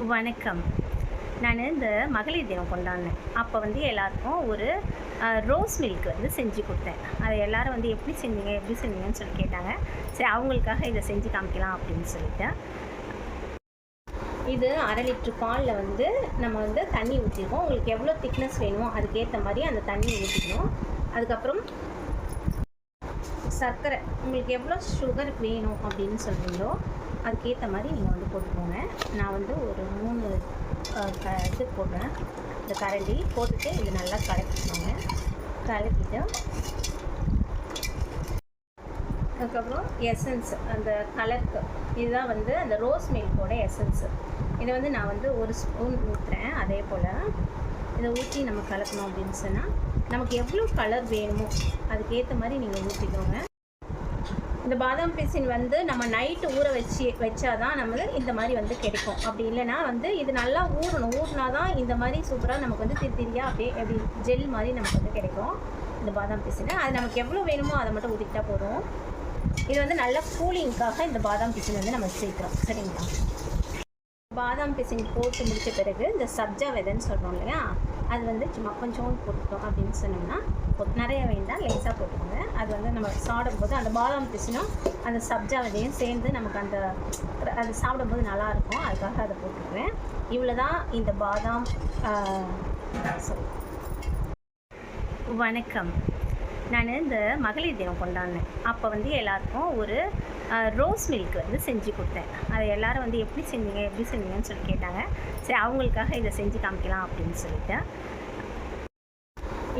வணக்கம். நான் இந்த மகளிர் தினம் கொண்டாடினேன். அப்போ வந்து எல்லாருக்கும் ஒரு ரோஸ் மில்க் வந்து செஞ்சு கொடுத்தேன். அதை எல்லாரும் வந்து எப்படி செஞ்சீங்க எப்படி செஞ்சீங்கன்னு சொல்லி கேட்டாங்க. சரி, அவங்களுக்காக இதை செஞ்சு காமிக்கலாம் அப்படின்னு சொல்லிட்டேன். இது 1/2 லிட்டர் பாலில் வந்து நம்ம வந்து தண்ணி ஊற்றிருக்கோம். உங்களுக்கு எவ்வளோ திக்னஸ் வேணுமோ அதுக்கேற்ற மாதிரி அந்த தண்ணியை ஊற்றிக்கணும். அதுக்கப்புறம் சர்க்கரை, உங்களுக்கு எவ்வளோ சுகர் வேணும் அப்படின்னு சொல்கிறீங்களோ அதுக்கேற்ற மாதிரி நீங்கள் வந்து போட்டுக்கோங்க. நான் வந்து ஒரு 3 இது போடுறேன். இந்த கரண்டி போட்டுட்டு இது நல்லா கலக்கிக்கோங்க. கலக்கிட்டு அதுக்கப்புறம் எசன்ஸ், அந்த கலருக்கு இதுதான் வந்து அந்த ரோஸ் மில்கோட எசன்ஸு. இதை வந்து நான் வந்து 1 ஸ்பூன் ஊற்றுறேன். அதே போல் இதை ஊற்றி நம்ம கலக்கணும் அப்படின்னு சொன்னால் நமக்கு எவ்வளோ கலர் வேணுமோ அதுக்கேற்ற மாதிரி நீங்கள் ஊற்றிக்கோங்க. இந்த பாதாம் பிசின் வந்து நம்ம நைட்டு ஊற வச்சாதான் நமக்கு இந்த மாதிரி வந்து கிடைக்கும். அப்படி இல்லைன்னா வந்து இது நல்லா ஊறினா தான் இந்த மாதிரி சூப்பராக நமக்கு வந்து திரியாக அப்படியே எப்படி ஜெல் மாதிரி நமக்கு வந்து கிடைக்கும் இந்த பாதாம் பிசின். அது நமக்கு எவ்வளோ வேணுமோ அதை மட்டும் ஊற்றிக்கிட்டா போதும். இது வந்து நல்ல கூலிங்காக இந்த பாதாம் பிசின் வந்து நம்ம சேர்க்குறோம். சரிங்களா? பாதாம் பிசின் போட்டு முடித்த பிறகு இந்த சப்ஜா விதைன்னு சொல்கிறோம் இல்லையா, அது வந்து சும்மா கொஞ்சோண்டு போட்டுட்டோம் அப்படின்னு சொன்னோம்னா நிறைய வேண்டாம், லேசாக போட்டுக்கோங்க. அது வந்து நம்ம சாப்பிடும்போது அந்த பாதாம் பிசினும் அந்த சப்ஜா விதையும் சேர்ந்து நமக்கு அந்த அது சாப்பிடும்போது நல்லாயிருக்கும். அதுக்காக அதை போட்டுக்குவேன். இவ்வளோ தான் இந்த பாதாம். வணக்கம். நான் இந்த மகளிர் தினம் கொண்டாடினேன். அப்போ வந்து எல்லாருக்கும் ஒரு ரோஸ் மில்க் வந்து செஞ்சு கொடுத்தேன். அதை எல்லோரும் வந்து எப்படி செஞ்சீங்கன்னு சொல்லி கேட்டாங்க. சரி, அவங்களுக்காக இதை செஞ்சு காமிக்கலாம் அப்படின்னு சொல்லிட்டேன்.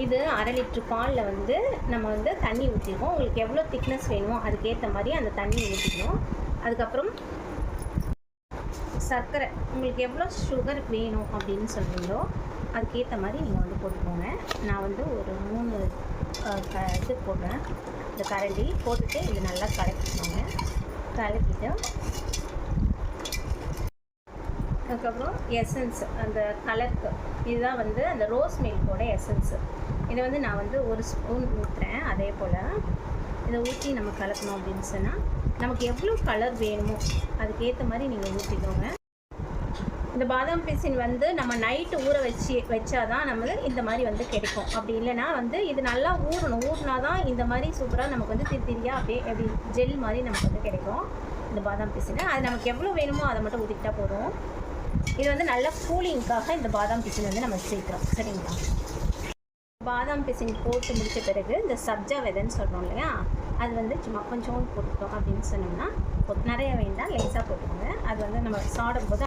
இது 1/2 லிட்டர் பாலில் வந்து நம்ம வந்து தண்ணி ஊற்றிருக்கோம். உங்களுக்கு எவ்வளோ திக்னஸ் வேணுமோ அதுக்கேற்ற மாதிரி அந்த தண்ணியை ஊற்றிக்கணும். அதுக்கப்புறம் சர்க்கரை, உங்களுக்கு எவ்வளோ சுகர் வேணும் அப்படின்னு சொல்கிறீங்களோ அதுக்கேற்ற மாதிரி நீங்கள் வந்து போட்டுக்கோங்க. நான் வந்து ஒரு 3 இது போடுறேன். இந்த கரண்டி போட்டுட்டு இது நல்லா கலக்கிக்கோங்க. கலக்கிட்டு அதுக்கப்புறம் எசன்ஸ், அந்த கலருக்கு இதுதான் வந்து அந்த ரோஸ் மில்கோட எசன்ஸு. இதை வந்து நான் வந்து 1 ஸ்பூன் ஊற்றுறேன். அதே போல் இதை ஊற்றி நம்ம கலக்கணும் அப்படின்னு சொன்னால் நமக்கு எவ்வளோ கலர் வேணுமோ அதுக்கேற்ற மாதிரி நீங்கள் ஊற்றிக்கோங்க. இந்த பாதாம் பிசின் வந்து நம்ம நைட்டு ஊற வச்சாதான் நமக்கு இந்த மாதிரி வந்து கிடைக்கும். அப்படி இல்லைன்னா வந்து இது நல்லா ஊறினா தான் இந்த மாதிரி சூப்பராக நமக்கு வந்து திரியாக அப்படியே எப்படி ஜெல் மாதிரி நமக்கு வந்து கிடைக்கும் இந்த பாதாம் பிசின். அது நமக்கு எவ்வளோ வேணுமோ அதை மட்டும் ஊற்றிக்கிட்டா போதும். இது வந்து நல்ல கூலிங்காக இந்த பாதாம் பிசின் வந்து நம்ம சேர்க்குறோம். சரிங்களா? பாதாம் பிசின் போட்டு முடித்த பிறகு இந்த சப்ஜா விதைன்னு சொல்கிறோம் இல்லையா, அது வந்து சும்மா கொஞ்சோண்டு போட்டுட்டோம் அப்படின்னு சொன்னோம்னா நிறைய வேண்டாம், லேசாக போட்டுக்கோங்க. அது வந்து நம்ம சாப்பிடும்போது